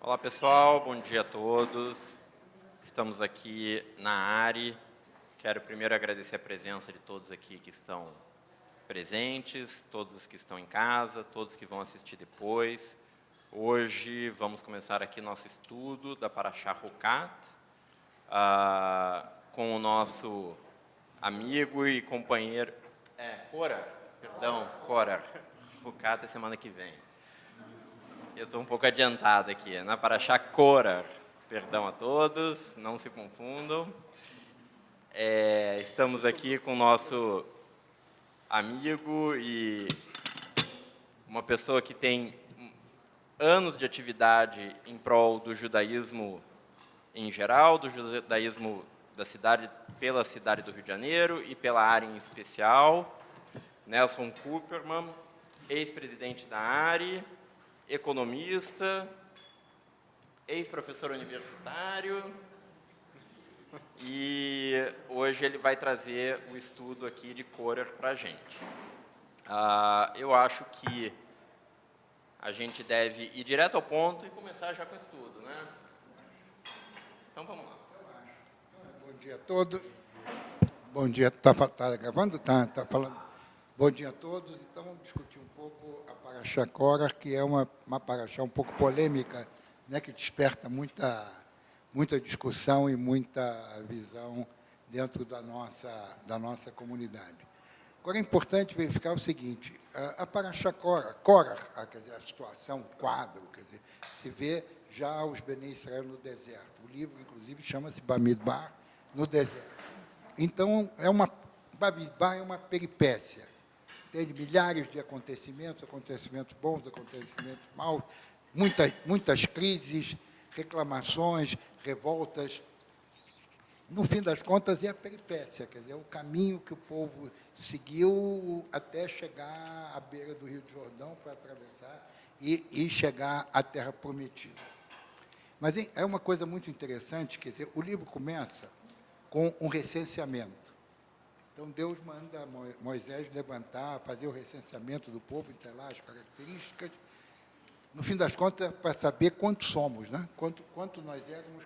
Olá, pessoal. Bom dia a todos. Estamos aqui na ARI. Quero primeiro agradecer a presença de todos aqui que estão presentes, todos que estão em casa, todos que vão assistir depois. Hoje vamos começar aqui nosso estudo da Parashá Hukat, com o nosso amigo e companheiro... Korah. Hukat é semana que vem. Eu estou um pouco adiantado aqui, na Parashá Korah. Perdão a todos, não se confundam. Estamos aqui com o nosso amigo e uma pessoa que tem anos de atividade em prol do judaísmo em geral, do judaísmo da cidade, pela cidade do Rio de Janeiro e pela área em especial. Nelson Cooperman, ex-presidente da ARI, economista, ex-professor universitário, e hoje ele vai trazer o estudo aqui de Korah para a gente. Eu acho que a gente deve ir direto ao ponto e começar já com o estudo, né? Então, vamos lá. Bom dia a todos. Bom dia. Está gravando? Está falando. Bom dia a todos. Então, vamos discutir um pouco a Parashá Korah, que é uma Parashá um pouco polêmica, né, que desperta muita discussão e muita visão dentro da nossa comunidade. Agora, é importante verificar o seguinte, a Parashá Korah, quer dizer, a situação, o quadro, quer dizer, se vê já os Bnei Israel no deserto. O livro, inclusive, chama-se Bamidbar, no deserto. Então, Bamidbar é uma peripécia. Tem milhares de acontecimentos bons, acontecimentos maus, muitas crises, reclamações, revoltas. No fim das contas, é a peripécia, quer dizer, o caminho que o povo seguiu até chegar à beira do Rio de Jordão para atravessar e chegar à Terra Prometida. Mas é uma coisa muito interessante, quer dizer, o livro começa com um recenseamento. Então, Deus manda Moisés levantar, fazer o recenseamento do povo, entregar as características, no fim das contas, para saber quantos somos, né? Quanto nós éramos,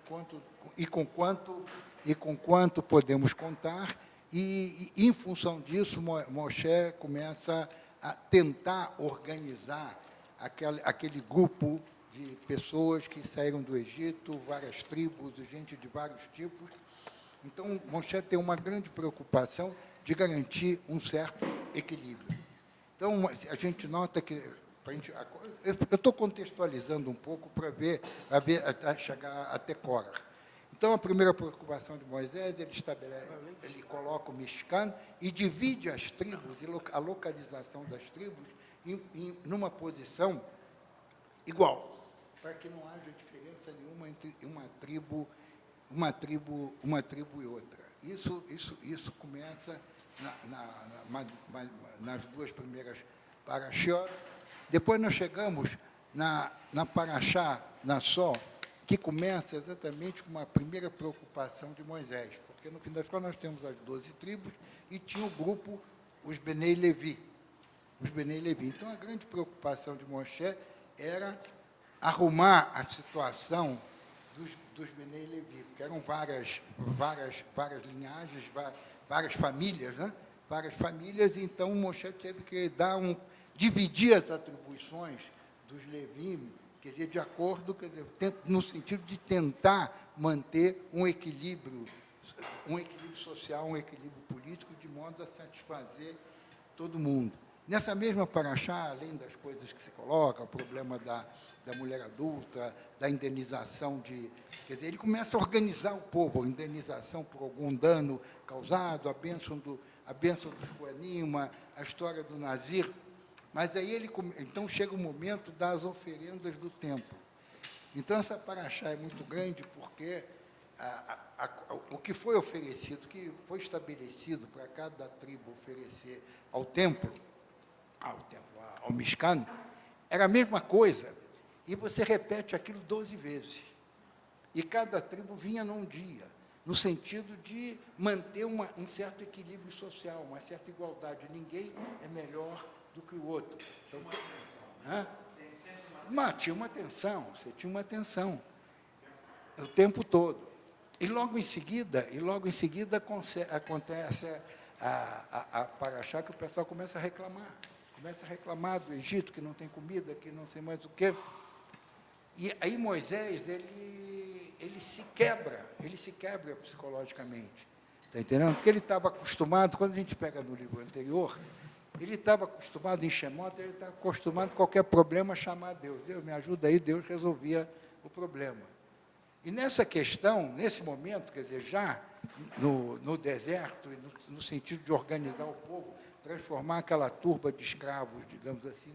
com quanto podemos contar, e em função disso, Moshe começa a tentar organizar aquele grupo de pessoas que saíram do Egito, várias tribos, gente de vários tipos. Então, Moshe tem uma grande preocupação de garantir um certo equilíbrio. Então, a gente nota que... Eu estou contextualizando um pouco para ver até chegar até Korah. Então, a primeira preocupação de Moisés, ele coloca o Mishkan e divide as tribos, a localização das tribos, numa posição igual, para que não haja diferença nenhuma entre uma tribo e outra. Isso começa nas duas primeiras parashot. Depois nós chegamos na Parashá Nassó, que começa exatamente com uma primeira preocupação de Moisés, porque, no fim das contas, nós temos as 12 tribos e tinha o grupo, os Bnei Levi. Então, a grande preocupação de Moshe era arrumar a situação dos Bnei Levi, porque eram várias linhagens, várias famílias, né? Várias famílias, e então Moshe teve que dividir as atribuições dos Levi, quer dizer, de acordo, no sentido de tentar manter um equilíbrio social, um equilíbrio político, de modo a satisfazer todo mundo. Nessa mesma Parashá, além das coisas que se coloca, o problema da mulher adulta, da indenização quer dizer, ele começa a organizar o povo, a indenização por algum dano causado, a bênção dos Kohanim, a história do Nazir. Mas aí então chega o momento das oferendas do templo. Então, essa Parashá é muito grande porque o que foi oferecido, o que foi estabelecido para cada tribo oferecer ao Mishkan, era a mesma coisa, e você repete aquilo 12 vezes. E cada tribo vinha num dia, no sentido de manter um certo equilíbrio social, uma certa igualdade. Ninguém é melhor do que o outro. Então, Mas tinha uma tensão, você tinha uma tensão o tempo todo. E logo em seguida acontece a paraxá que o pessoal começa a reclamar do Egito, que não tem comida, que não sei mais o quê. E aí Moisés, ele se quebra psicologicamente. Está entendendo? Porque ele estava acostumado, quando a gente pega no livro anterior, ele estava acostumado em Shemot, ele estava acostumado a qualquer problema chamar Deus. Deus, me ajuda aí, Deus resolvia o problema. E nessa questão, nesse momento, quer dizer, já no deserto, no sentido de organizar o povo, transformar aquela turba de escravos, digamos assim,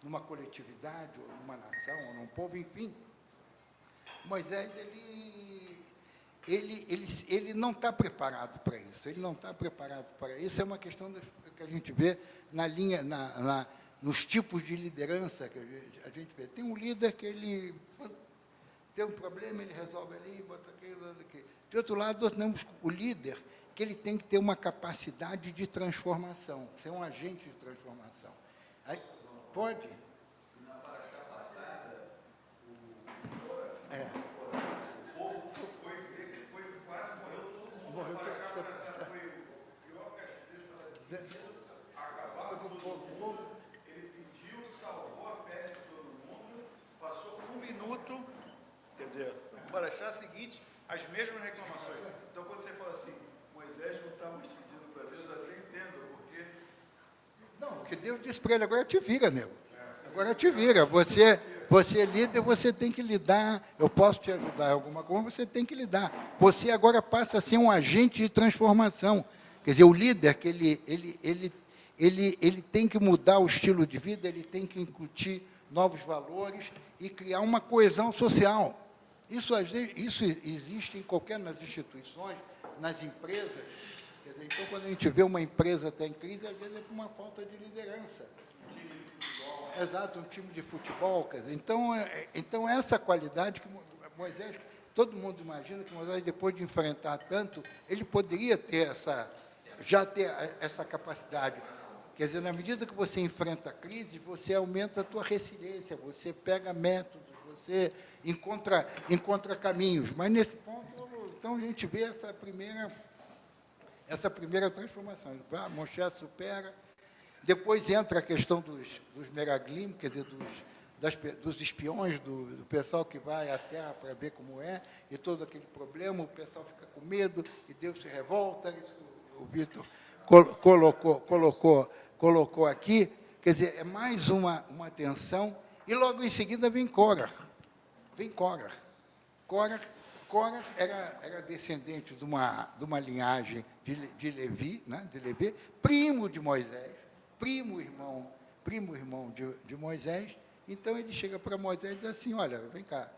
numa coletividade, ou numa nação, ou num povo, enfim, Moisés, ele não está preparado para isso, ele não está preparado para isso, é uma questão que a gente vê nos tipos de liderança que a gente vê. Tem um líder que ele tem um problema, ele resolve ali, bota aquilo, aqui. De outro lado, nós temos o líder, que ele tem que ter uma capacidade de transformação, ser um agente de transformação. Aí, pode? Na paraxá passada, o povo foi quase morreu todo mundo. Morreu Na paraxá todo mundo. passada foi o pior que Deus estava dizendo. Acabar com todo mundo. Ele pediu, salvou a pele de todo mundo, passou um minuto, quer dizer, no paraxá seguinte, as mesmas reclamações. Então, quando você fala assim, Moisés não está mais pedindo para Deus, eu até entendo, porque... Não, porque Deus disse para ele, agora te vira, nego. Agora te vira. Você é líder, você tem que lidar. Eu posso te ajudar em alguma coisa, você tem que lidar. Você agora passa a ser um agente de transformação. Quer dizer, o líder, que ele tem que mudar o estilo de vida, ele tem que incutir novos valores e criar uma coesão social. Isso existe nas instituições, nas empresas. Quer dizer, então, quando a gente vê uma empresa até em crise, às vezes é por uma falta de liderança. Um time de futebol. Exato, um time de futebol. Quer dizer, então, essa qualidade que Moisés, todo mundo imagina que Moisés, depois de enfrentar tanto, ele poderia ter essa capacidade. Quer dizer, na medida que você enfrenta a crise, você aumenta a tua resiliência, você pega métodos, você encontra caminhos. Mas, nesse ponto, então, a gente vê essa primeira transformação. Moshe supera, depois entra a questão dos meraglim, quer dizer, dos espiões, do pessoal que vai à terra para ver como é, e todo aquele problema, o pessoal fica com medo, e Deus se revolta, isso o Vitor colocou aqui, quer dizer, é mais uma tensão, e logo em seguida vem Cora. Cora era descendente de uma linhagem de Levi, né, de Levi, primo de Moisés, primo irmão de Moisés. Então, ele chega para Moisés e diz assim, olha, vem cá,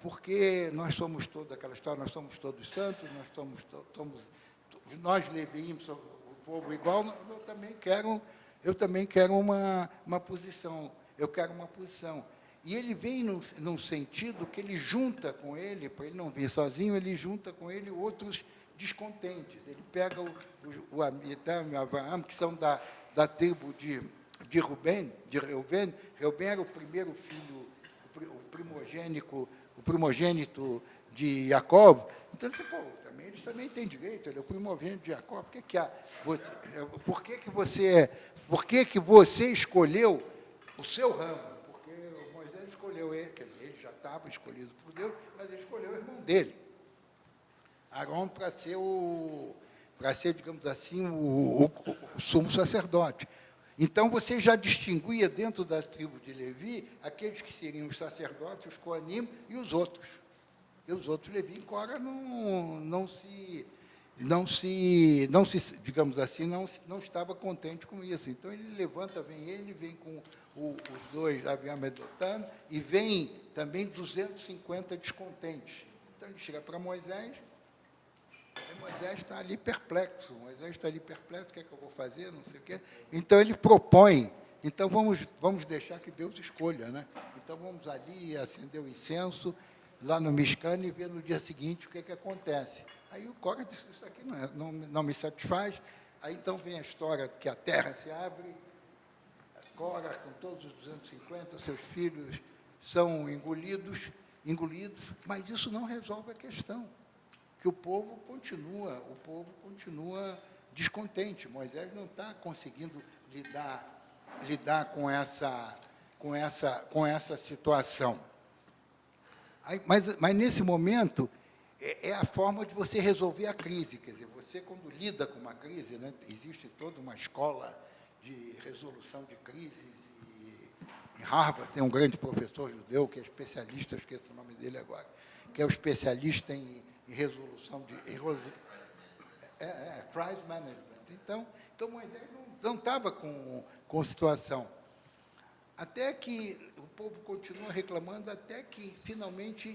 porque nós somos todos, aquela história, nós somos todos santos, nós Leviim, somos o povo igual, eu também quero uma posição, E ele vem num sentido que ele junta com ele, para ele não vir sozinho, ele junta com ele outros descontentes. Ele pega o Amitam e o Avraham, que são da tribo de Reuben. Reuben era o primeiro filho, o primogênito de Jacó. Então, ele falou, eles também têm direito, ele é o primogênito de Jacó. Por que você escolheu o seu ramo? Moisés escolheu ele, quer dizer, ele já estava escolhido por Deus, mas ele escolheu o irmão dele, Arão, para ser, digamos assim, o sumo sacerdote. Então, você já distinguia dentro da tribo de Levi aqueles que seriam os sacerdotes, os coanim e os outros. E os outros Levi, Cora, não se, digamos assim, não estava contente com isso. Então, ele levanta, vem com os dois, Aviam e Dotan, e vem também 250 descontentes. Então, ele chega para Moisés, e Moisés está ali perplexo. O que é que eu vou fazer, não sei o quê. Então, ele propõe, então, vamos deixar que Deus escolha, né? Então, vamos ali acender o incenso, lá no Mishkan, e ver no dia seguinte o que é que acontece. Aí o Cora disse, isso aqui não me satisfaz. Aí então vem a história que a terra se abre, Cora, com todos os 250, seus filhos são engolidos, mas isso não resolve a questão, que o povo continua descontente. Moisés não está conseguindo lidar com essa situação. Mas nesse momento, é a forma de você resolver a crise. Quer dizer, você, quando lida com uma crise, né, existe toda uma escola de resolução de crises. E em Harvard tem um grande professor judeu, que é especialista, esqueço o nome dele agora, que é o especialista em resolução de... crisis management. Então Moisés não estava com situação. Até que o povo continua reclamando, até que, finalmente,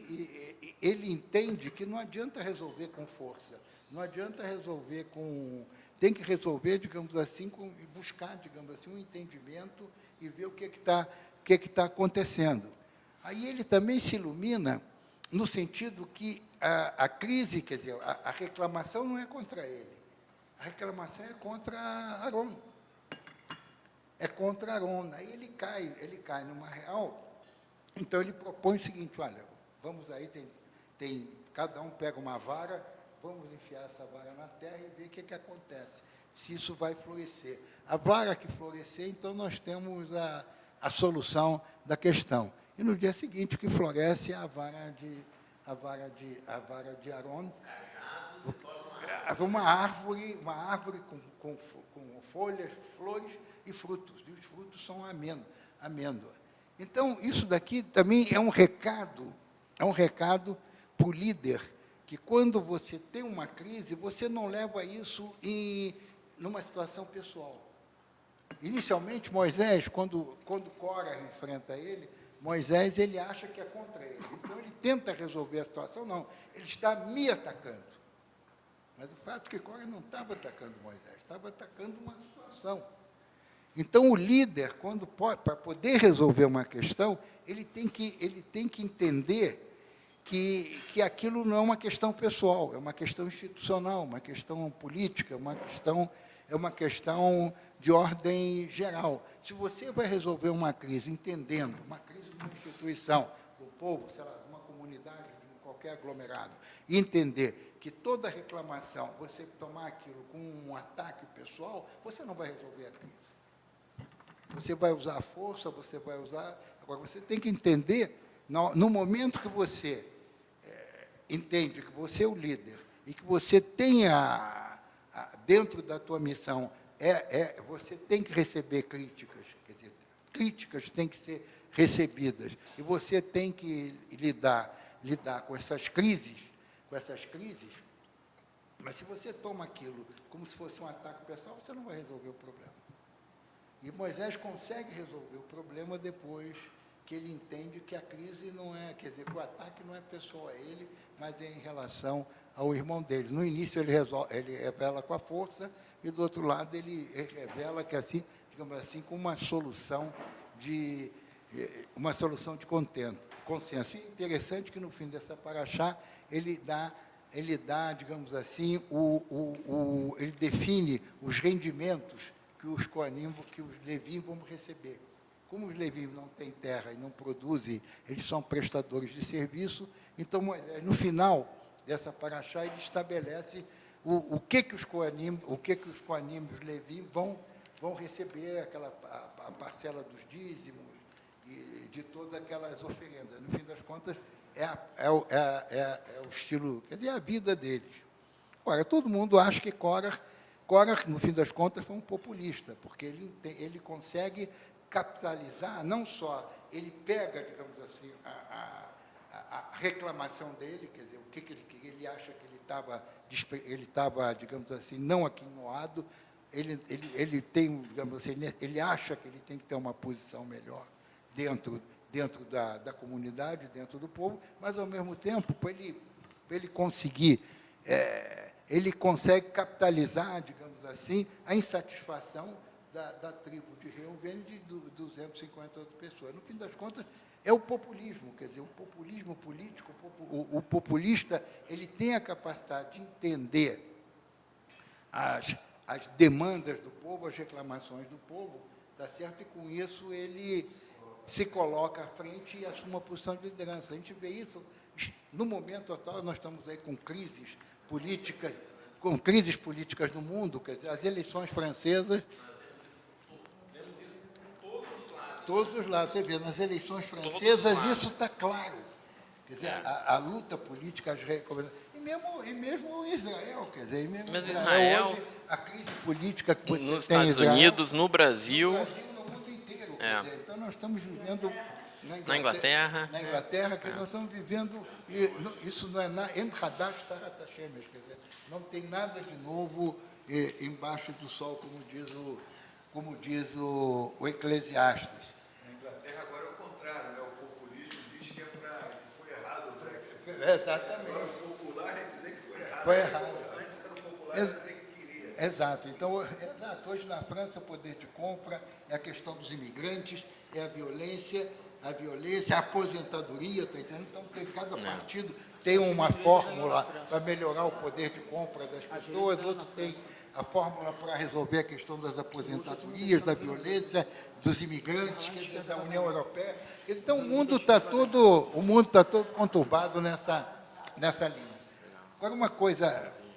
ele entende que não adianta resolver com força, não adianta resolver com... Tem que resolver, digamos assim, buscar, digamos assim, um entendimento e ver o que está acontecendo. Aí ele também se ilumina no sentido que a crise, quer dizer, a reclamação não é contra ele, a reclamação é contra Arão. É contra Arão. Aí ele cai numa real. Então ele propõe o seguinte: olha, vamos aí, cada um pega uma vara, vamos enfiar essa vara na terra e ver o que acontece, se isso vai florescer. A vara que florescer, então nós temos a solução da questão. E no dia seguinte o que floresce é a vara de Arão. Uma árvore com folhas, flores e frutos. E os frutos são amêndoa. Então, isso daqui também é um recado para o líder, que quando você tem uma crise, você não leva isso numa situação pessoal. Inicialmente, Moisés, quando Cora enfrenta ele, Moisés ele acha que é contra ele. Então, ele tenta resolver a situação, não. Ele está me atacando. Mas o fato é que Cora não estava atacando Moisés, estava atacando uma situação. Então, o líder, para poder resolver uma questão, ele tem que entender que aquilo não é uma questão pessoal, é uma questão institucional, uma questão política, é uma questão de ordem geral. Se você vai resolver uma crise entendendo, uma crise de uma instituição, do povo, sei lá, de uma comunidade, de qualquer aglomerado, e entender que toda reclamação, você tomar aquilo com um ataque pessoal, você não vai resolver a crise. Você vai usar a força, você vai usar... Agora, você tem que entender, no momento que você entende que você é o líder e que você tenha, dentro da tua missão, você tem que receber críticas, quer dizer, críticas têm que ser recebidas, e você tem que lidar com essas crises, mas se você toma aquilo como se fosse um ataque pessoal, você não vai resolver o problema. E Moisés consegue resolver o problema depois que ele entende que a crise não é, quer dizer, que o ataque não é pessoal a ele, mas é em relação ao irmão dele. No início ele revela com a força, e do outro lado ele revela que assim, digamos assim, com uma solução de consenso. E é interessante que no fim dessa paraxá ele dá, digamos assim, ele define os rendimentos que os Coanim, que os Levim vão receber. Como os Levim não têm terra e não produzem, eles são prestadores de serviço, então, no final dessa paraxá, ele estabelece o que os Coanim e os Levim vão receber, a parcela dos dízimos e de todas aquelas oferendas. No fim das contas, é o estilo, quer dizer, a vida deles. Agora, todo mundo acha que Cora, no fim das contas, foi um populista, porque ele consegue capitalizar, não só, ele pega, digamos assim, a reclamação dele, quer dizer, o que ele acha que ele estava, digamos assim, não aquinhoado, ele tem, digamos assim, ele acha que ele tem que ter uma posição melhor dentro da comunidade, dentro do povo, mas, ao mesmo tempo, para ele conseguir, ele consegue capitalizar, digamos assim, a insatisfação da tribo de Reuven de 250 outras pessoas. No fim das contas, é o populismo, quer dizer, o populismo político, o populista, ele tem a capacidade de entender as demandas do povo, as reclamações do povo, tá certo? E com isso ele se coloca à frente e assume uma posição de liderança. A gente vê isso no momento atual, nós estamos aí com crises políticas no mundo, quer dizer, as eleições francesas, todos os lados, você vê, nas eleições francesas isso está claro. Quer dizer, a luta política, as recomendações, e mesmo Israel, quer dizer, Mas Israel, hoje, a crise política que você nos tem em Estados Israel, Unidos, no Brasil, no Brasil, no mundo inteiro. Quer dizer, então, nós estamos vivendo na Inglaterra. Na Inglaterra, que nós estamos vivendo, isso não é nada, quer dizer, não tem nada de novo embaixo do sol, como diz o Eclesiastes. Na Inglaterra agora é o contrário, né? O populismo diz que foi errado o Brexit. Exatamente. Agora o popular é dizer que foi errado. Foi errado. Antes era o popular dizer que queria. Exato. Então, hoje na França, o poder de compra é a questão dos imigrantes, é a violência, a aposentadoria, tá entendendo? Então, cada partido tem uma fórmula para melhorar o poder de compra das pessoas, outro tem a fórmula para resolver a questão das aposentadorias, da violência, dos imigrantes, quer dizer, da União Europeia. Então, o mundo está todo conturbado nessa linha.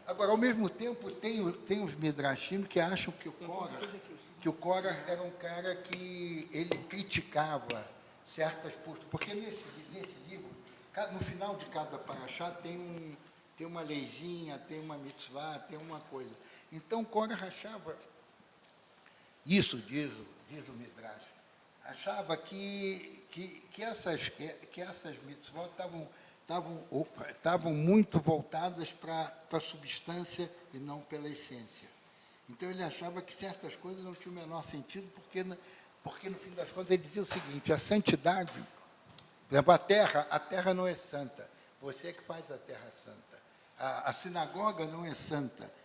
Agora, ao mesmo tempo, tem os midrashim que acham que o Korah era um cara que ele criticava certas posturas, porque nesse livro, no final de cada paraxá tem uma leizinha, tem uma mitzvah, tem uma coisa. Então, Korah achava, isso diz o Midrash, achava que essas mitzvot estavam muito voltadas para a substância e não pela essência. Então, ele achava que certas coisas não tinham o menor sentido, porque no fim das contas, ele dizia o seguinte, a santidade, por exemplo, a terra não é santa, você é que faz a terra santa. A sinagoga não é santa.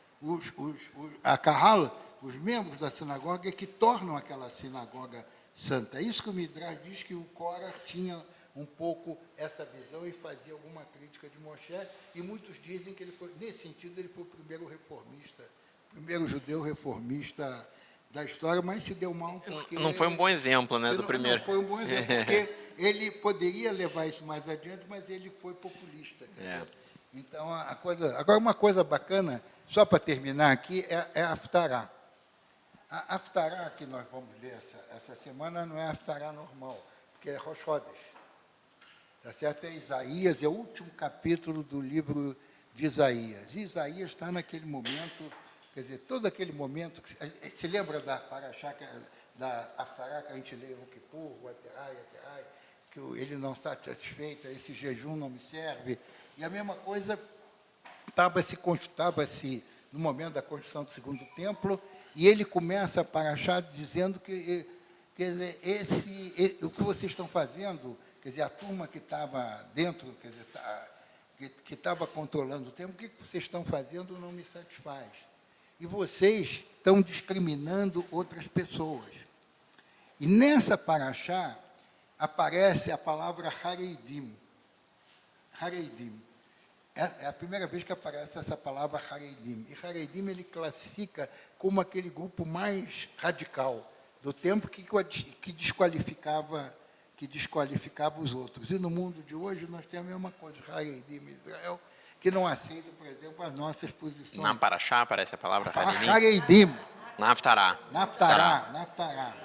A Kahal, os membros da sinagoga, é que tornam aquela sinagoga santa. É isso que o Midrash diz que o Korah tinha um pouco essa visão e fazia alguma crítica de Moshe, e muitos dizem que nesse sentido, ele foi o primeiro reformista, o primeiro judeu reformista da história, mas se deu mal porque... Não foi um bom exemplo, né, do primeiro. Não foi um bom exemplo, porque ele poderia levar isso mais adiante, mas ele foi populista. Então, Agora, uma coisa bacana, só para terminar aqui, é a Haftará. A Haftará que nós vamos ler essa semana não é a Haftará normal, porque é Rosh Chodesh. Tá certo? É Isaías, é o último capítulo do livro de Isaías. E Isaías está naquele momento, quer dizer, todo aquele momento... Se lembra da Paraxá, da Haftará que a gente lê o Kippur, o Aterai, que ele não está satisfeito, esse jejum não me serve. E a mesma coisa estava-se no momento da construção do segundo templo, e ele começa a Paraxá dizendo que quer dizer, o que vocês estão fazendo, quer dizer, a turma que estava dentro, quer dizer, que estava controlando o templo, o que vocês estão fazendo não me satisfaz. E vocês estão discriminando outras pessoas. E nessa Paraxá aparece a palavra Hareidim. Hareidim. É a primeira vez que aparece essa palavra Hareidim. E Hareidim ele classifica como aquele grupo mais radical do tempo que desqualificava os outros. E no mundo de hoje nós temos a mesma coisa, Hareidim, Israel, que não aceita, por exemplo, as nossas posições. Na Paraxá aparece a palavra Hareidim. Hareidim. Na Haftará. Na Haftará.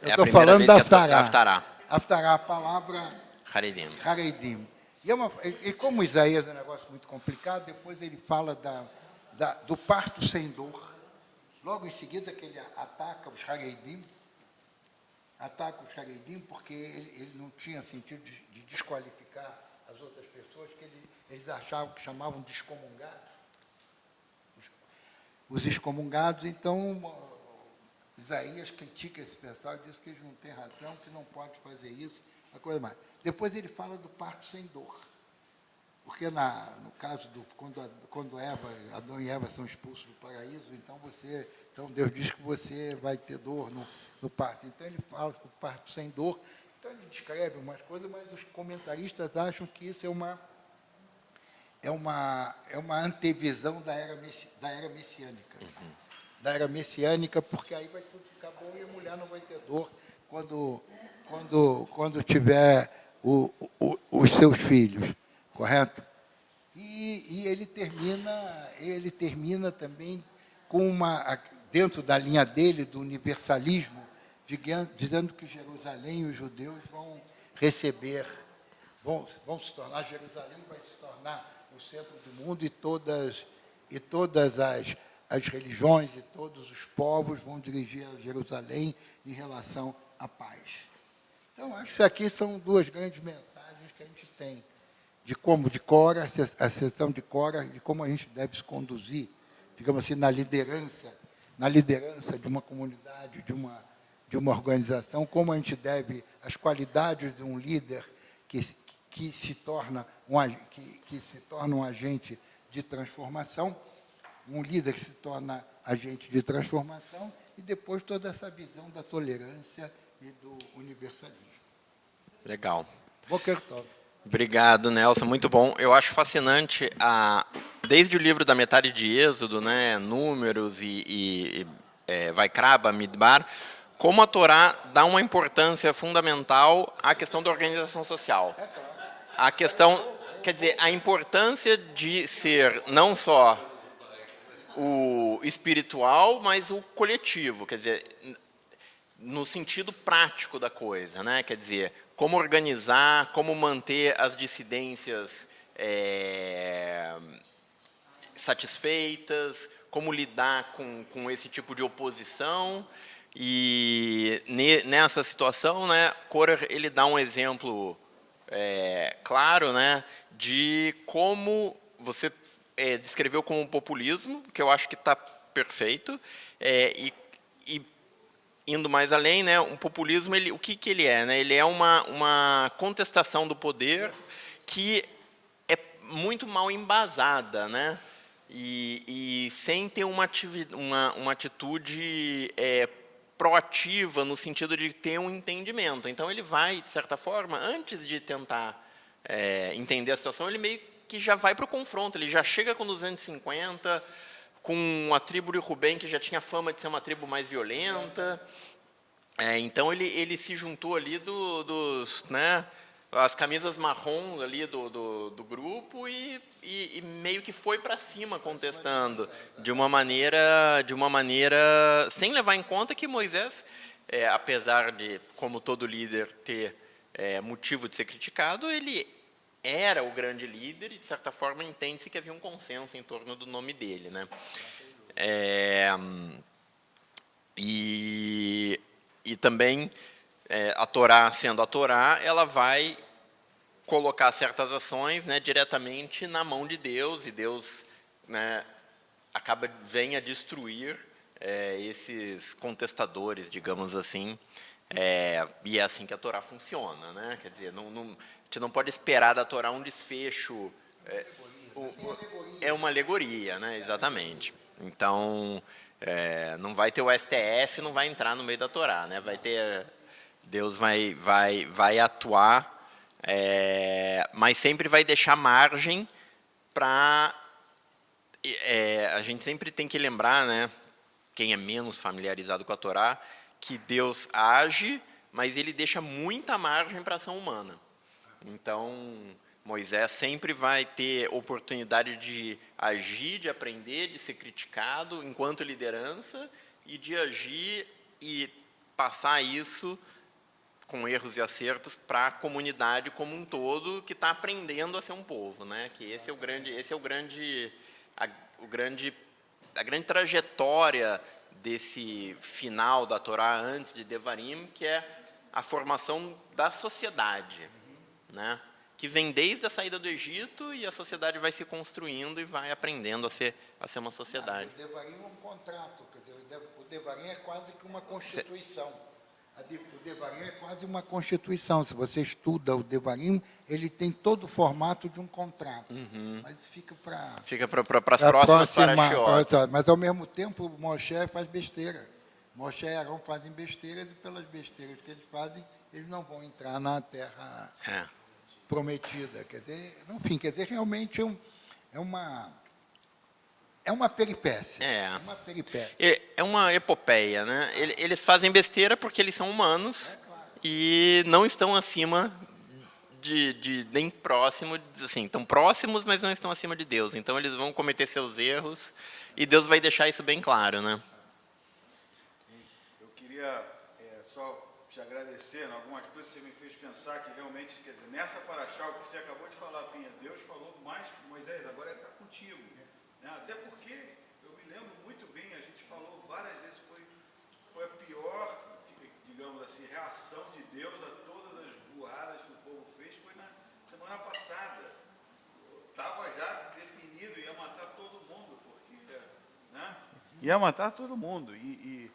Eu É a estou primeira falando vez da que é Haftará. Haftará. Haftará, a palavra Hareidim. Hareidim. E como Isaías é um negócio muito complicado, depois ele fala do parto sem dor. Logo em seguida que ele ataca os Hareidim, porque ele não tinha sentido de desqualificar as outras pessoas, que eles achavam que chamavam de excomungados. Os excomungados, então, Isaías critica esse pessoal e diz que eles não têm razão, que não pode fazer isso, uma coisa mais. Depois ele fala do parto sem dor. Porque no caso quando Adão e Eva são expulsos do paraíso, então Deus diz que você vai ter dor no parto. Então ele fala do parto sem dor. Então ele descreve umas coisas, mas os comentaristas acham que isso é uma antevisão da era messiânica. da era messiânica, porque aí vai tudo ficar bom e a mulher não vai ter dor quando tiver os seus filhos, correto? E ele termina também com dentro da linha dele, do universalismo, dizendo que Jerusalém e os judeus vão receber, vão se tornar, Jerusalém vai se tornar o centro do mundo e todas as religiões e todos os povos vão dirigir a Jerusalém em relação à paz. Então, acho que isso aqui são duas grandes mensagens que a gente tem de Cora, a sessão de Cora, de como a gente deve se conduzir, digamos assim, na liderança de uma comunidade, de uma organização, como a gente deve, as qualidades de um líder que se torna um agente de transformação, um líder que se torna agente de transformação, e depois toda essa visão da tolerância e do universalismo. Legal. Boker Tov. Obrigado, Nelson. Muito bom. Eu acho fascinante, desde o livro da metade de Êxodo, né, Números e Vaikra, Bamidbar, como a Torá dá uma importância fundamental à questão da organização social. A questão, quer dizer, a importância de ser não só o espiritual, mas o coletivo, quer dizer, no sentido prático da coisa, né? Quer dizer, como organizar, como manter as dissidências satisfeitas, como lidar com esse tipo de oposição. E nessa situação, né, Korah, ele dá um exemplo claro, né, de como você descreveu como populismo, que eu acho que está perfeito, e indo mais além, né, um populismo, o que ele é? Né? Ele é uma contestação do poder que é muito mal embasada, né? E sem ter uma atitude proativa no sentido de ter um entendimento. Então, ele vai, de certa forma, antes de tentar entender a situação, ele meio que já vai para o confronto, ele já chega com 250, com a tribo de Rubem, que já tinha fama de ser uma tribo mais violenta. Então, ele se juntou ali né, as camisas marrom ali do grupo e meio que foi para cima contestando de uma maneira sem levar em conta que Moisés, apesar de, como todo líder, ter motivo de ser criticado, ele era o grande líder e, de certa forma, entende-se que havia um consenso em torno do nome dele, né? E também, a Torá, sendo a Torá, ela vai colocar certas ações, né, diretamente na mão de Deus, e Deus, né, vem a destruir esses contestadores, digamos assim, e é assim que a Torá funciona, né? Quer dizer, a gente não pode esperar da Torá um desfecho. É uma alegoria, né? Exatamente. Então, não vai ter o STF, não vai entrar no meio da Torá, né? Deus vai atuar, mas sempre vai deixar margem para. A gente sempre tem que lembrar, né? Quem é menos familiarizado com a Torá, que Deus age, mas ele deixa muita margem para a ação humana. Então, Moisés sempre vai ter oportunidade de agir, de aprender, de ser criticado enquanto liderança e de agir e passar isso com erros e acertos para a comunidade como um todo que está aprendendo a ser um povo, né? Que a grande trajetória desse final da Torá antes de Devarim, que é a formação da sociedade, né? Que vem desde a saída do Egito e a sociedade vai se construindo e vai aprendendo a ser uma sociedade. O Devarim é um contrato, quer dizer, o Devarim é quase que uma constituição. O Devarim é quase uma constituição. Se você estuda o Devarim, ele tem todo o formato de um contrato. Mas fica para as próximas parashiot. Mas, ao mesmo tempo, Moshe faz besteira. Moshe e Arão fazem besteiras, e pelas besteiras que eles fazem, eles não vão entrar na terra prometida. Quer dizer, realmente é É uma peripécia. É. Uma peripécia. É uma epopeia, né? Eles fazem besteira porque eles são humanos e não estão acima nem próximo, assim, estão próximos, mas não estão acima de Deus. Então eles vão cometer seus erros e Deus vai deixar isso bem claro, né? Eu queria só te agradecer em algumas coisas que você me fez pensar que realmente, quer dizer, nessa paraxá, o que você acabou de falar, Pinha, Deus falou mais com Moisés, agora está contigo. Né? Até porque, eu me lembro muito bem, a gente falou várias vezes, foi a pior, digamos assim, reação de Deus a todas as burradas que o povo fez, foi na semana passada. Estava já definido, ia matar todo mundo, porque, né? Ia matar todo mundo, e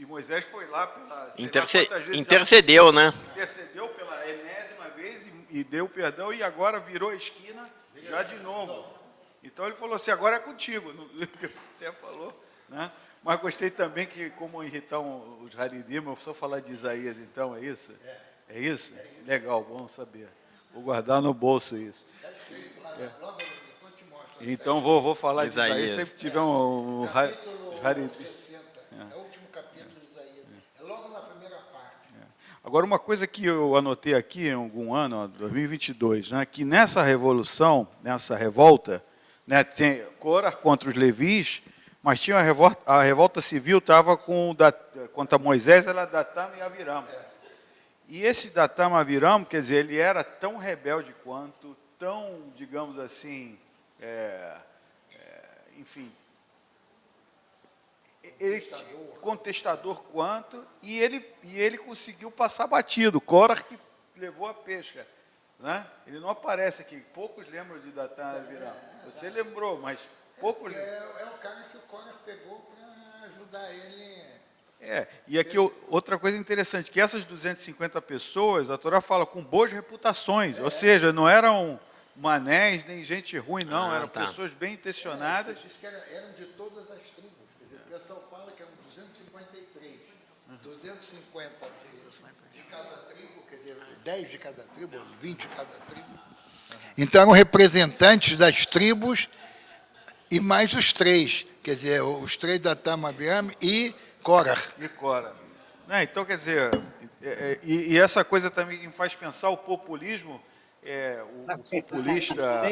Moisés foi lá pela... Intercedeu, né? Intercedeu pela enésima vez e deu perdão, e agora virou a esquina já de novo. Então ele falou assim, agora é contigo, Deus até falou, né? Mas gostei também que, como irritar os Haridim, eu só falar de Isaías, então, é isso? É isso? Legal, bom saber. Vou guardar no bolso isso. Logo depois te mostro. Então vou falar de Isaías, Isaías. sempre tiver um Capítulo Haridim. 60. É o último capítulo de Isaías. É logo na primeira parte. Agora, uma coisa que eu anotei aqui em algum ano, 2022, né, que nessa revolução, nessa revolta, né, tem Corá contra os levis, mas tinha a revolta civil, estava contra Moisés, era Datam e Aviram. E esse Datam e Aviram, quer dizer, ele era tão rebelde quanto, tão, digamos assim, enfim, contestador quanto, e ele conseguiu passar batido. Corá que levou a pesca, né? Ele não aparece aqui, poucos lembram de Datam e Aviram. Você lembrou, mas poucos lembram. É o cara que o Corá pegou para ajudar ele. E aqui outra coisa interessante, que essas 250 pessoas, a Torá fala com boas reputações, ou seja, não eram manés, nem gente ruim, não, eram pessoas bem intencionadas. Diz que eram de todas as tribos. Quer dizer, o pessoal fala que eram 253. 250 de cada tribo, quer dizer, 10 de cada tribo, 20 de cada tribo. Então eram representantes das tribos e mais os três. Quer dizer, os três da Aviram e Corá. Né, então, quer dizer, e essa coisa também que me faz pensar o populismo, o populista...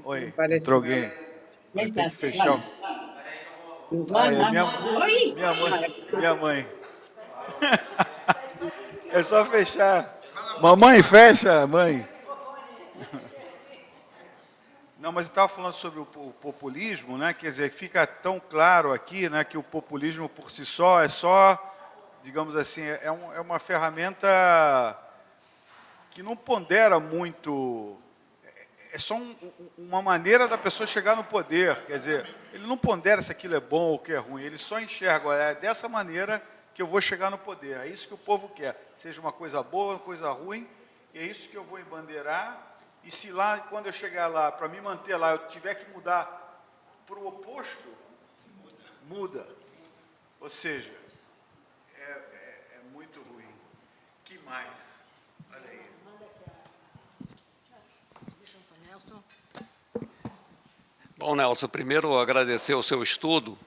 Oi, entrou alguém. Vai ter que fechar o... minha mãe. É só fechar. Mamãe, fecha, mãe. Não, mas eu estava falando sobre o populismo, né? Quer dizer, fica tão claro aqui, né, que o populismo por si só é só, digamos assim, é uma ferramenta que não pondera muito, é só uma maneira da pessoa chegar no poder, quer dizer, ele não pondera se aquilo é bom ou o que é ruim, ele só enxerga, é dessa maneira que eu vou chegar no poder, é isso que o povo quer, seja uma coisa boa, uma coisa ruim, é isso que eu vou embandeirar. E se lá, quando eu chegar lá, para me manter lá, eu tiver que mudar para o oposto, muda. Ou seja, é muito ruim. Que mais? Olha aí. Bom, Nelson, primeiro agradecer o seu estudo.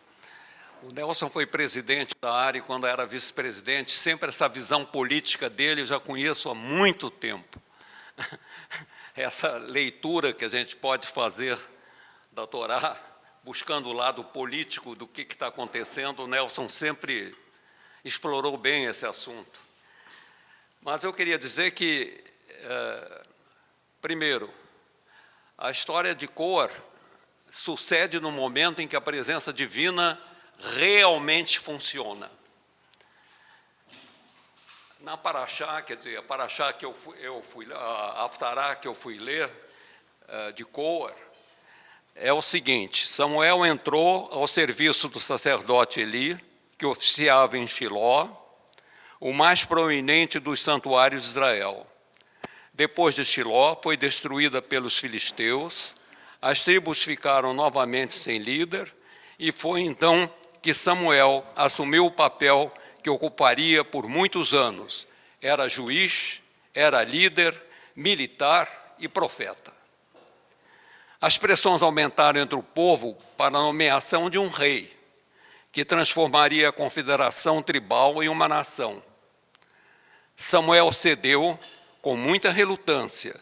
O Nelson foi presidente da área e quando era vice-presidente, sempre essa visão política dele eu já conheço há muito tempo. Essa leitura que a gente pode fazer da Torá, buscando o lado político do que está acontecendo, o Nelson sempre explorou bem esse assunto. Mas eu queria dizer que, primeiro, a história de Corá sucede no momento em que a presença divina realmente funciona. Na Paraxá, quer dizer, a Paraxá que a Haftará que eu fui ler, de Corá, é o seguinte: Samuel entrou ao serviço do sacerdote Eli, que oficiava em Shiló, o mais proeminente dos santuários de Israel. Depois de Shiló, foi destruída pelos filisteus, as tribos ficaram novamente sem líder, e foi então que Samuel assumiu o papel que ocuparia por muitos anos. Era juiz, era líder, militar e profeta. As pressões aumentaram entre o povo para a nomeação de um rei, que transformaria a confederação tribal em uma nação. Samuel cedeu com muita relutância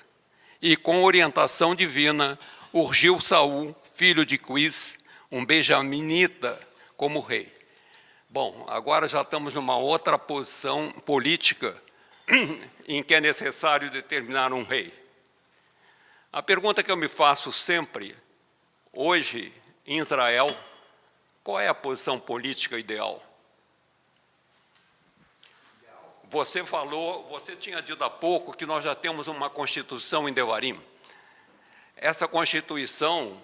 e, com orientação divina, urgiu Saul, filho de Quis, um benjaminita, como rei. Bom, agora já estamos numa outra posição política em que é necessário determinar um rei. A pergunta que eu me faço sempre, hoje, em Israel, qual é a posição política ideal? Você falou, você tinha dito há pouco que nós já temos uma Constituição em Devarim. Essa Constituição,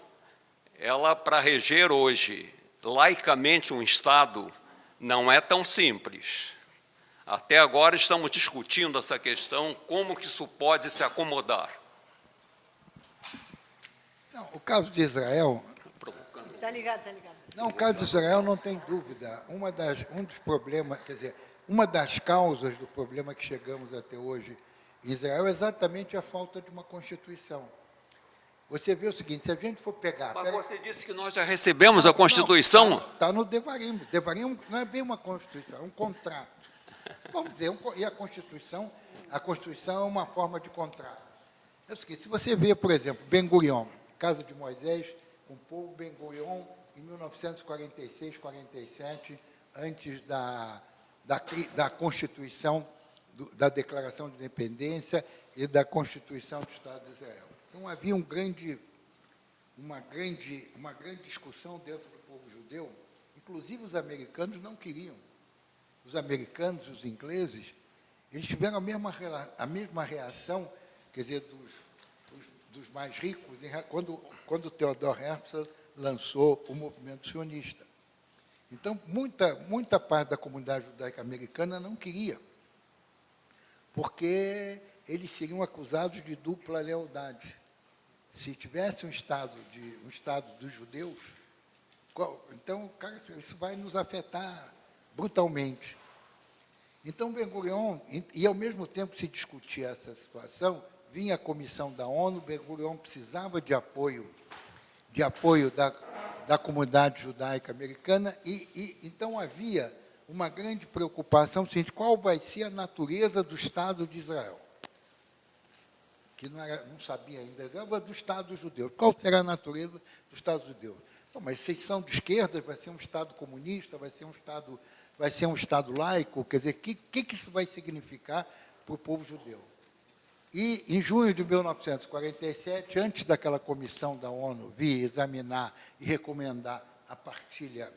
ela, para reger hoje, laicamente, um Estado, não é tão simples. Até agora estamos discutindo essa questão, como que isso pode se acomodar. Não, o caso de Israel... Está ligado, está ligado. Não, o caso de Israel não tem dúvida. Um dos problemas, quer dizer, uma das causas do problema que chegamos até hoje em Israel é exatamente a falta de uma Constituição. Você vê o seguinte, se a gente for pegar... Mas você disse que nós já recebemos a Constituição? Está no Devarim. Devarim não é bem uma Constituição, é um contrato. Vamos dizer, e a Constituição é uma forma de contrato. É o seguinte, se você vê, por exemplo, Ben-Gurion, Casa de Moisés, com o povo Ben-Gurion, em 1946, 47, antes da Constituição, da Declaração de Independência e da Constituição do Estado de Israel. Então, havia uma grande discussão dentro do povo judeu, inclusive os americanos não queriam. Os americanos, os ingleses, eles tiveram a mesma reação, quer dizer, dos mais ricos, quando Theodor Herzl lançou o movimento sionista. Então, muita parte da comunidade judaica americana não queria, porque eles seriam acusados de dupla lealdade. Se tivesse um Estado dos judeus, então, cara, isso vai nos afetar brutalmente. Então, Ben-Gurion, e ao mesmo tempo que se discutia essa situação, vinha a comissão da ONU, Ben-Gurion precisava de apoio da comunidade judaica americana, e então havia uma grande preocupação, seguinte, qual vai ser a natureza do Estado de Israel? Que não sabia ainda, do Estado dos judeus. Qual será a natureza do Estado judeu? Então, mas se são de esquerda, vai ser um Estado comunista, vai ser um Estado laico, quer dizer, o que isso vai significar para o povo judeu? E, em junho de 1947, antes daquela comissão da ONU vir examinar e recomendar a partilha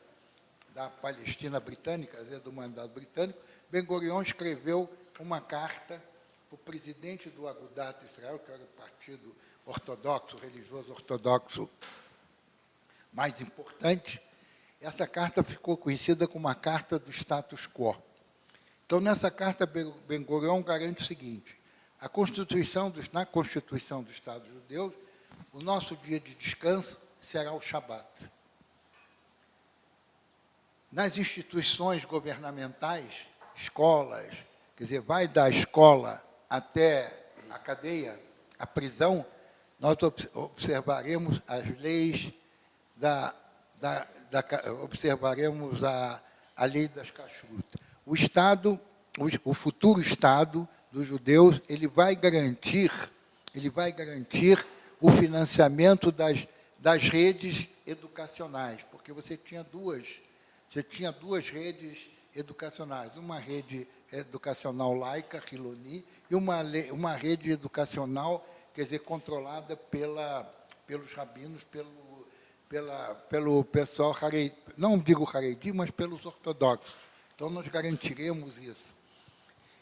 da Palestina britânica, do mandato britânico, Ben-Gurion escreveu uma carta para o presidente do Agudat Israel, que era o partido ortodoxo, religioso ortodoxo mais importante. Essa carta ficou conhecida como a Carta do Status Quo. Então, nessa carta, Ben-Gurion garante o seguinte, na Constituição do Estado judeu, o nosso dia de descanso será o Shabat. Nas instituições governamentais, escolas, quer dizer, vai da escola até a cadeia, a prisão, nós observaremos as leis observaremos a lei das kashrut. O Estado, o futuro Estado dos judeus, ele vai garantir o financiamento das redes educacionais, porque você tinha duas redes educacionais, uma rede educacional laica, Hiloni, e uma rede educacional, quer dizer, controlada pelos rabinos, pelo pessoal, não digo Haredi, mas pelos ortodoxos. Então, nós garantiremos isso.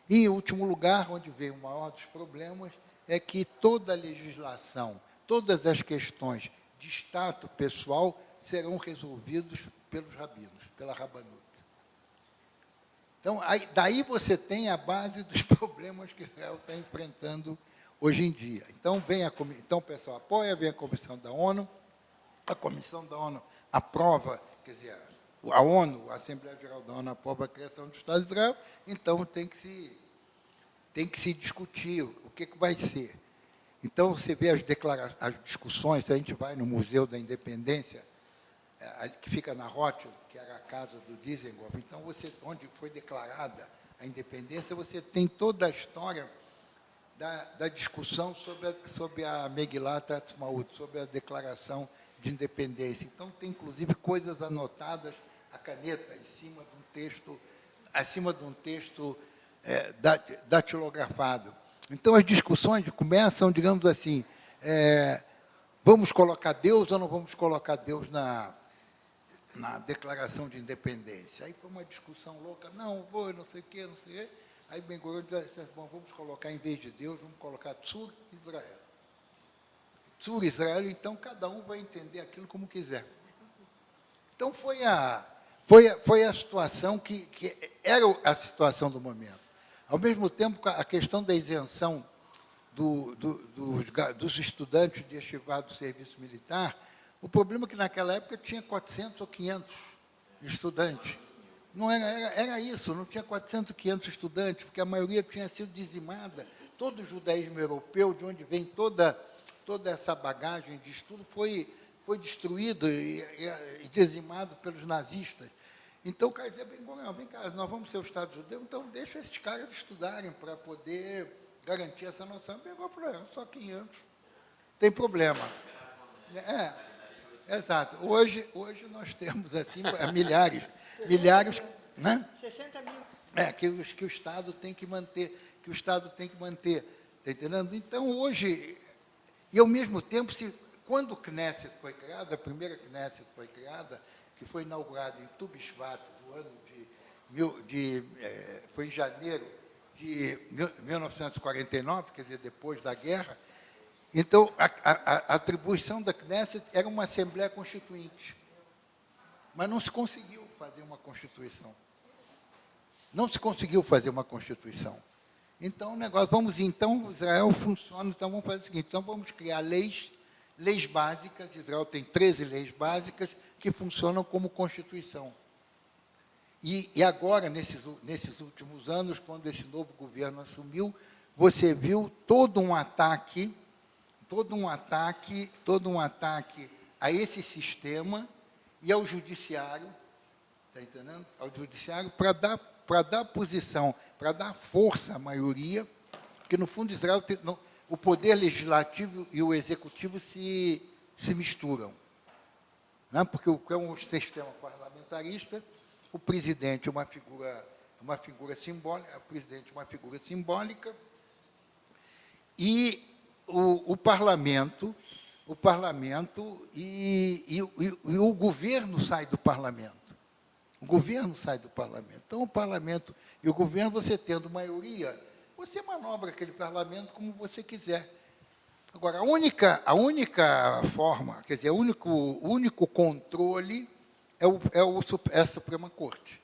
E, em último lugar, onde veio o maior dos problemas, é que toda a legislação, todas as questões de status pessoal serão resolvidos pelos rabinos, pela Rabanut. Então, daí você tem a base dos problemas que Israel está enfrentando hoje em dia. Então, o pessoal apoia, vem a Comissão da ONU, a Comissão da ONU aprova, quer dizer, a ONU, a Assembleia Geral da ONU aprova a criação do Estado de Israel, então tem que se discutir o que vai ser. Então, você vê as discussões, a gente vai no Museu da Independência, que fica na Rothschild, que era a casa do Dizengoff. Então, onde foi declarada a independência, você tem toda a história da discussão sobre a Megilat Ha'atzmaut, sobre a declaração de independência. Então, tem, inclusive, coisas anotadas à caneta, acima de um texto datilografado. Então, as discussões começam, digamos assim, vamos colocar Deus ou não vamos colocar Deus na declaração de independência? Aí foi uma discussão louca, não sei o quê, não sei o quê. Aí Ben-Gurion disse, bom, vamos colocar, em vez de Deus, vamos colocar Tzur Israel. Tzur Israel, então, cada um vai entender aquilo como quiser. Então, foi a situação que era a situação do momento. Ao mesmo tempo, a questão da isenção dos estudantes de yeshivá do serviço militar, o problema é que, naquela época, tinha 400 ou 500 estudantes. Não era isso, não tinha 400 ou 500 estudantes, porque a maioria tinha sido dizimada. Todo o judaísmo europeu, de onde vem toda essa bagagem de estudo, foi destruído e dizimado pelos nazistas. Então, o cara dizia, vem cá, nós vamos ser o Estado judeu, então deixa esses caras estudarem para poder garantir essa noção. Ben-Gurion falou, só 500, tem problema. Exato. Hoje nós temos assim, milhares, né? 60 mil. Que o Estado tem que manter, está entendendo? Então, hoje, e ao mesmo tempo, quando o Knesset foi criado, a primeira Knesset foi criada, que foi inaugurada em Tu B'Shvat, no ano foi em janeiro de 1949, quer dizer, depois da guerra. Então, a atribuição da Knesset era uma Assembleia Constituinte, mas não se conseguiu fazer uma Constituição. Então, o negócio, Israel funciona, então vamos fazer o seguinte, então vamos criar leis básicas, Israel tem 13 leis básicas que funcionam como Constituição. E agora, nesses últimos anos, quando esse novo governo assumiu, você viu todo um ataque a esse sistema e ao judiciário, está entendendo? Ao judiciário, para dar posição, para dar força à maioria, porque, no fundo, Israel o poder legislativo e o executivo se misturam. Né? Porque é um sistema parlamentarista, o presidente é uma figura simbólica, e o parlamento e o governo sai do parlamento. Então, o parlamento e o governo, você tendo maioria, você manobra aquele parlamento como você quiser. Agora, a única forma, quer dizer, o único controle é a Suprema Corte.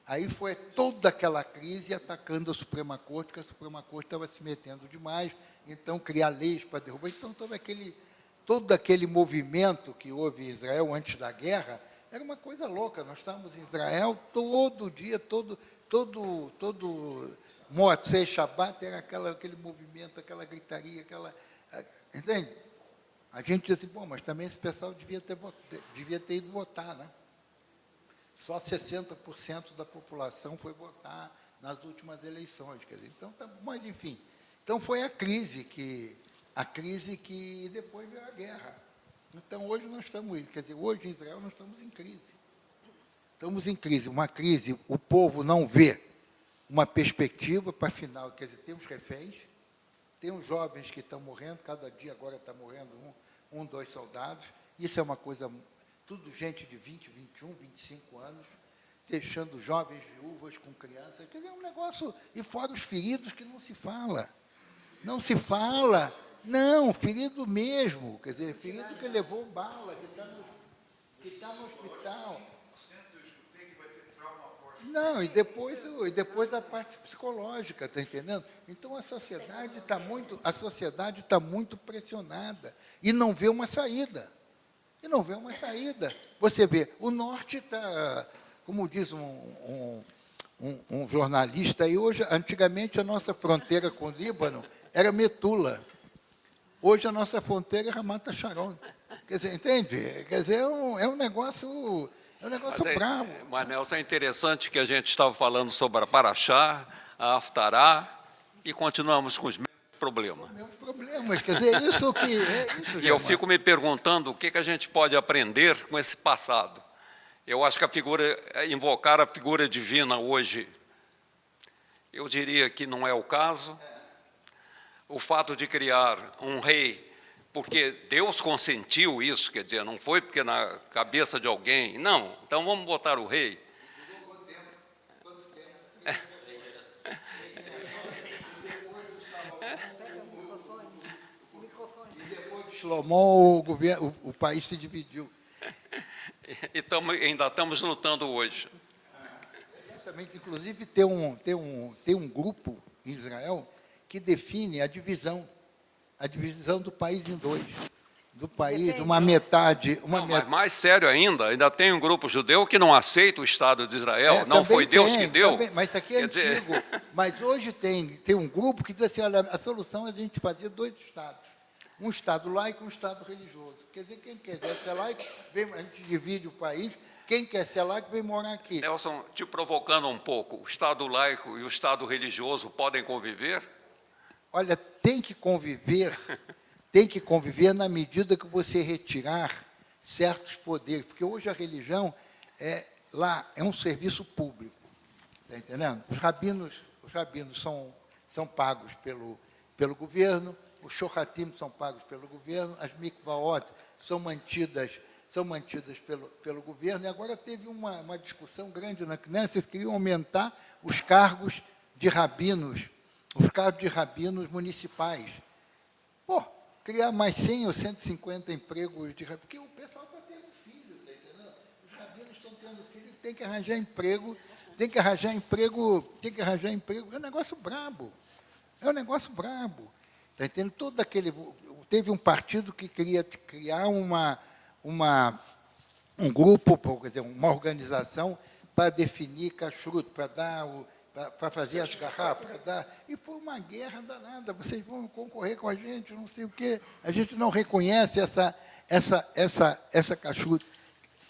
Aí foi toda aquela crise atacando a Suprema Corte, porque a Suprema Corte estava se metendo demais, então criar leis para derrubar. Então, todo aquele movimento que houve em Israel antes da guerra era uma coisa louca. Nós estávamos em Israel todo dia, todo Motzei Shabbat, era aquele movimento, aquela gritaria, entende? A gente diz assim, bom, mas também esse pessoal devia ter ido votar, né? Só 60% da população foi votar nas últimas eleições, quer dizer, então, mas enfim. Então foi a crise que depois veio a guerra. Então hoje hoje em Israel nós estamos em crise. Uma crise, o povo não vê uma perspectiva para final, quer dizer, tem os reféns, tem os jovens que estão morrendo, cada dia agora está morrendo 2 soldados, isso é uma coisa, tudo gente de 20, 21, 25 anos, deixando jovens viúvas com crianças, quer dizer, é um negócio, e fora os feridos que não se fala, ferido mesmo, quer dizer, ferido que levou bala, que está no hospital. Não, e depois a parte psicológica, está entendendo? Então, a sociedade está muito pressionada e não vê uma saída. Você vê, o norte está, como diz um jornalista, aí hoje, antigamente, a nossa fronteira com o Líbano era Metula. Hoje a nossa fronteira é Ramat Sharon. Quer dizer, entende? Quer dizer, é um negócio bravo. Mas, Nelson, é interessante que a gente estava falando sobre a Paraxá, a Haftará, e continuamos com os mesmos problemas. Meus problemas, quer dizer, isso que... E eu fico me perguntando o que a gente pode aprender com esse passado. Eu acho que invocar a figura divina hoje, eu diria que não é o caso. O fato de criar um rei, porque Deus consentiu isso, quer dizer, não foi porque na cabeça de alguém, não, então vamos botar o rei. Shlomo, o país se dividiu. E ainda estamos lutando hoje. Exatamente. Inclusive, tem um grupo em Israel que define a divisão do país em dois. Do país, uma metade... Mas mais sério ainda tem um grupo judeu que não aceita o Estado de Israel, não foi Deus que deu. Também, mas isso aqui é antigo. Mas hoje tem um grupo que diz assim, olha, a solução é a gente fazer 2 Estados. Um Estado laico e um Estado religioso. Quer dizer, quem quiser ser laico, a gente divide o país, quem quer ser laico vem morar aqui. Nelson, te provocando um pouco, o Estado laico e o Estado religioso podem conviver? Olha, tem que conviver na medida que você retirar certos poderes, porque hoje a religião é um serviço público, está entendendo? Os rabinos são pagos pelo governo, os shohatim são pagos pelo governo, as mikvaot são mantidas pelo governo, e agora teve uma discussão grande na Knesset, eles queriam aumentar os cargos de rabinos municipais. Pô, criar mais 100 ou 150 empregos de rabinos, porque o pessoal está tendo filho, está entendendo? Os rabinos estão tendo filho, tem que arranjar emprego, é um negócio brabo, Está entendendo? Teve um partido que queria criar um grupo, quer dizer, uma organização para definir kashrut, para fazer as garrafas, e foi uma guerra danada. Vocês vão concorrer com a gente, não sei o quê. A gente não reconhece essa kashrut.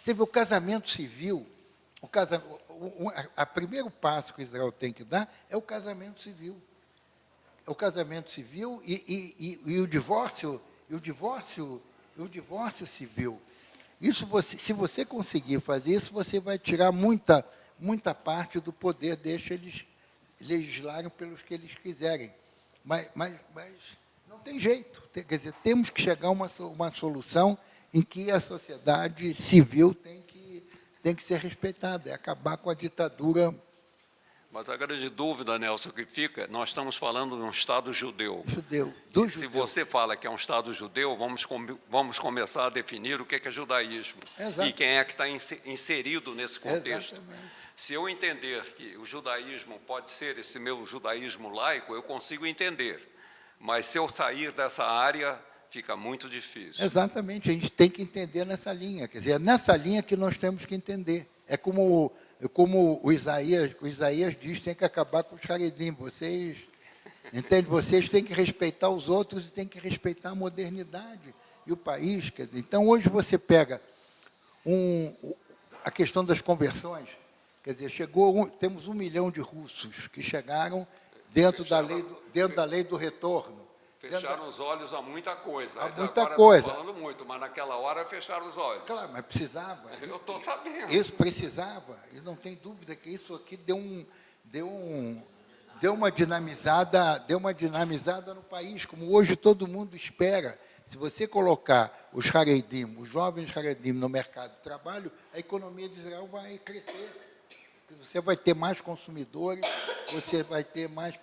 Teve o casamento civil. O primeiro passo que Israel tem que dar é o casamento civil. O casamento civil e o divórcio civil. Isso se você conseguir fazer isso, você vai tirar muita parte do poder, deixa eles legislarem pelos que eles quiserem. Mas não tem jeito. Quer dizer, temos que chegar a uma solução em que a sociedade civil tem que ser respeitada, é acabar com a ditadura. Mas a grande dúvida, Nelson, que fica, nós estamos falando de um Estado judeu. Se você fala que é um Estado judeu, vamos começar a definir o que é judaísmo. Exato. E quem é que está inserido nesse contexto. Exatamente. Se eu entender que o judaísmo pode ser esse meu judaísmo laico, eu consigo entender. Mas se eu sair dessa área, fica muito difícil. Exatamente, a gente tem que entender nessa linha. Quer dizer, é nessa linha que nós temos que entender. É como o Isaías diz, tem que acabar com os haredim. Vocês têm que respeitar os outros e têm que respeitar a modernidade e o país. Quer dizer, então, hoje você pega a questão das conversões, quer dizer, temos 1 milhão de russos que chegaram dentro da lei do retorno. Fecharam os olhos a muita coisa. Muita coisa. Estou falando muito, mas naquela hora fecharam os olhos. Claro, mas precisava. Eu estou sabendo. Isso precisava, e não tem dúvida que isso aqui deu uma dinamizada no país, como hoje todo mundo espera. Se você colocar os jovens Haredim no mercado de trabalho, a economia de Israel vai crescer. Você vai ter mais consumidores, você vai ter mais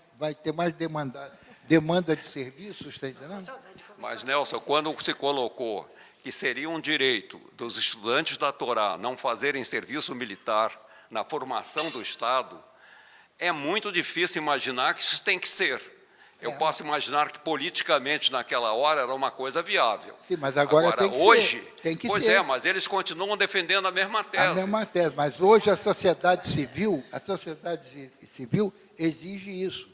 demanda de serviços, está entendendo? Mas, Nelson, quando se colocou que seria um direito dos estudantes da Torá não fazerem serviço militar na formação do Estado, é muito difícil imaginar que isso tem que ser. Eu posso imaginar que politicamente naquela hora era uma coisa viável. Sim, mas agora tem que hoje, ser. Tem que pois ser. Mas eles continuam defendendo a mesma tese. A mesma tese, mas hoje a sociedade civil exige isso.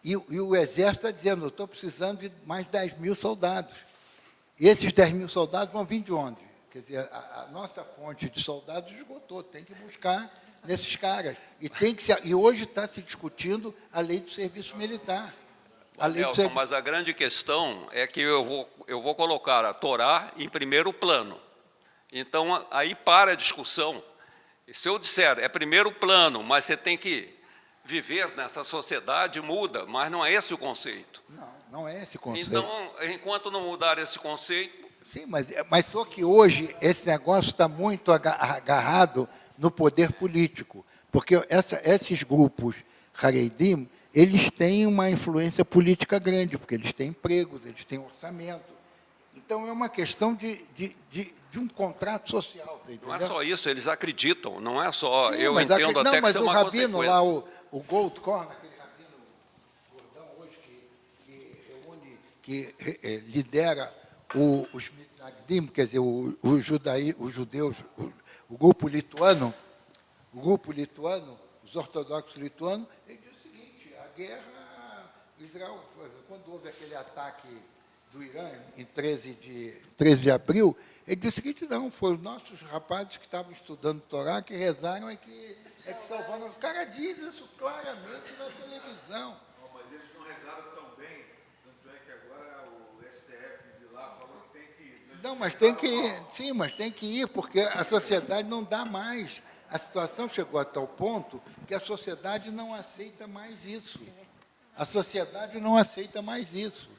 E o Exército está dizendo, eu estou precisando de mais 10 mil soldados. E esses 10 mil soldados vão vir de onde? Quer dizer, a nossa fonte de soldados esgotou, tem que buscar nesses caras. E hoje está se discutindo a lei do serviço militar. A lei do Nelson, serviço... mas a grande questão é que eu vou colocar a Torá em primeiro plano. Então, aí para a discussão. E se eu disser, é primeiro plano, mas você tem que viver nessa sociedade, muda, mas não é esse o conceito. Não é esse conceito. Então, enquanto não mudar esse conceito... Sim, mas só que hoje esse negócio está muito agarrado no poder político, porque esses grupos Haredim, eles têm uma influência política grande, porque eles têm empregos, eles têm orçamento. Então, é uma questão de um contrato social. Entendeu? Não é só isso, eles acreditam, não é só... Sim, eu mas entendo até que isso é uma mas o rabino consequência. lá, o Goldkorn, aquele rabino gordão hoje que lidera os Mitnagdim, quer dizer, os judeus, o grupo lituano, os ortodoxos lituanos, ele diz o seguinte, a guerra, Israel, quando houve aquele ataque do Irã, em 13 de abril, ele disse o seguinte, não, foram os nossos rapazes que estavam estudando Torá, que rezaram e que salvaram. O cara diz isso claramente na televisão. Não, mas eles não rezaram tão bem, tanto é que agora o STF de lá falou que tem que ir. Não, mas tem que ir, sim, mas tem que ir, porque a sociedade não dá mais. A situação chegou a tal ponto que a sociedade não aceita mais isso. A sociedade não aceita mais isso.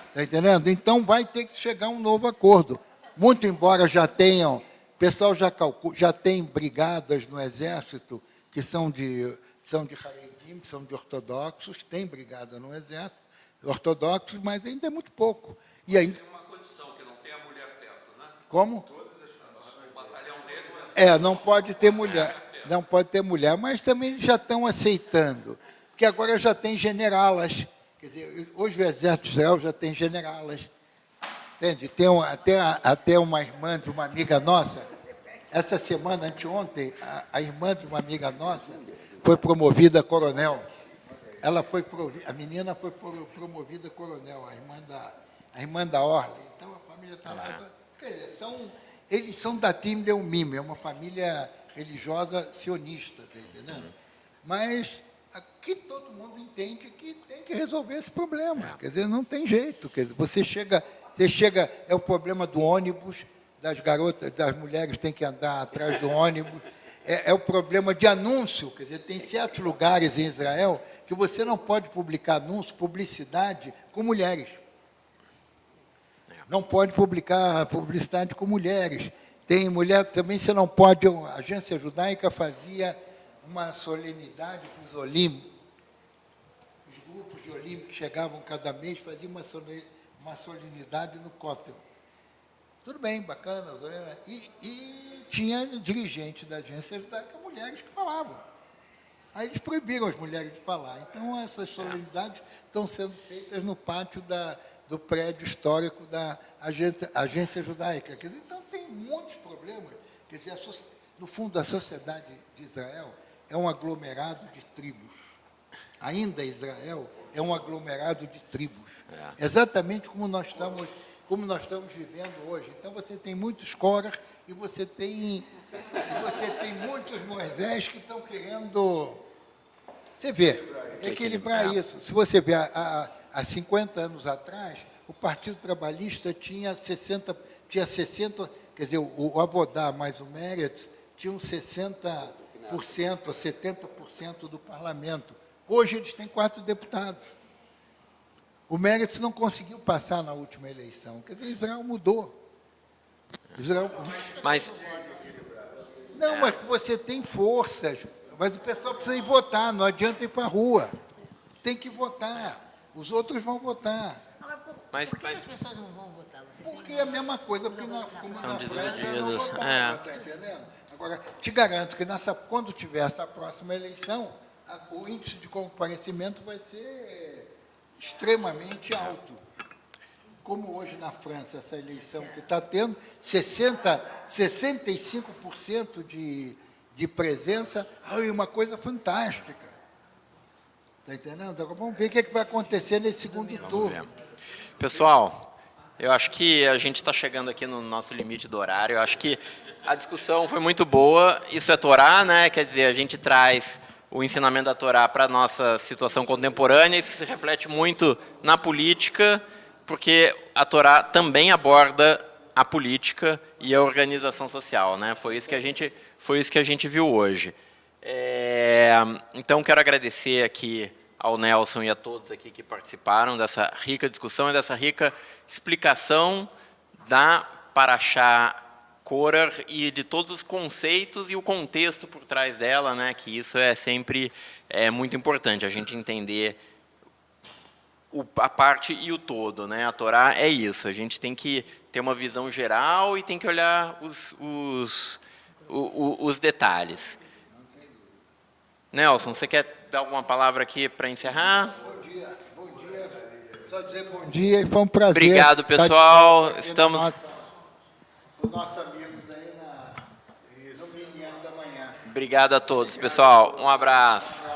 Está entendendo? Então, vai ter que chegar um novo acordo. Muito embora já tenham, o pessoal já tem brigadas no Exército que são de Haredim, que são de ortodoxos, tem brigada no Exército, ortodoxos, mas ainda é muito pouco. E ainda... Tem uma condição, que não tem a mulher perto, né? Como? O batalhão deles Não pode ter mulher. Não pode ter mulher, mas também eles já estão aceitando, porque agora já tem generalas. Quer dizer, hoje o Exército de Israel já tem generalas. Entende? Tem até uma irmã de uma amiga nossa, essa semana, anteontem, a irmã de uma amiga nossa foi promovida a coronel. A menina foi promovida a coronel, a irmã da Orle. Então, a família está lá. Quer dizer, eles são da Tim Deumim, é uma família religiosa sionista, está entendendo? Mas aqui todo mundo entende que tem que resolver esse problema. Quer dizer, não tem jeito. Quer dizer, você chega, é o problema do ônibus, das garotas, das mulheres têm que andar atrás do ônibus. É o problema de anúncio. Quer dizer, tem certos lugares em Israel que você não pode publicar anúncio, publicidade com mulheres. Não pode publicar publicidade com mulheres. Tem mulher também, você não pode. A agência judaica fazia uma solenidade para os Olim. Os grupos de Olim que chegavam cada mês faziam uma solenidade no Kotel. Tudo bem, bacana. E tinha dirigente da agência judaica, mulheres que falavam. Aí eles proibiram as mulheres de falar. Então, essas solenidades estão sendo feitas no pátio do prédio histórico da agência judaica. Quer dizer, então, tem muitos problemas. Quer dizer, no fundo, a sociedade de Israel é um aglomerado de tribos. Ainda Israel é um aglomerado de tribos. Exatamente como nós estamos vivendo hoje. Então, você tem muitos Korah e você tem muitos Moisés que estão querendo... Você vê, equilibrar isso. Se você vê, há 50 anos atrás, o Partido Trabalhista tinha 60, quer dizer, o Avodá mais o Meretz tinham 60%, 70% do parlamento. Hoje eles têm 4 deputados. O Meretz não conseguiu passar na última eleição. Quer dizer, Israel mudou. Mas Não, mas você tem forças. Mas o pessoal precisa ir votar, não adianta ir para a rua. Tem que votar. Os outros vão votar. Mas- Por que mas- as pessoas não vão votar? Porque é a mesma coisa, porque como na França não divididos, votaram, está entendendo? Agora, te garanto que quando tiver essa próxima eleição, o índice de comparecimento vai ser extremamente alto. Como hoje na França, essa eleição que está tendo, 65% de presença, é uma coisa fantástica. Está entendendo? Então, vamos ver o que, que vai acontecer nesse segundo turno. Pessoal, eu acho que a gente está chegando aqui no nosso limite do horário. Eu acho que a discussão foi muito boa. Isso é Torá, né? Quer dizer, a gente traz o ensinamento da Torá para a nossa situação contemporânea. Isso se reflete muito na política, porque a Torá também aborda a política e a organização social, né? Foi isso que a gente viu hoje. Então, quero agradecer aqui ao Nelson e a todos aqui que participaram dessa rica discussão e dessa rica explicação da Parashá Korah e de todos os conceitos e o contexto por trás dela, né? Que isso é sempre muito importante, a gente entender a parte e o todo, né? A Torá é isso, a gente tem que ter uma visão geral e tem que olhar os detalhes. Nelson, você quer dar alguma palavra aqui para encerrar? Bom dia. Só dizer bom dia e foi um prazer. Obrigado, pessoal. Estamos... Os nossos amigos aí no Minyan da manhã. Obrigado a todos, pessoal. Um abraço.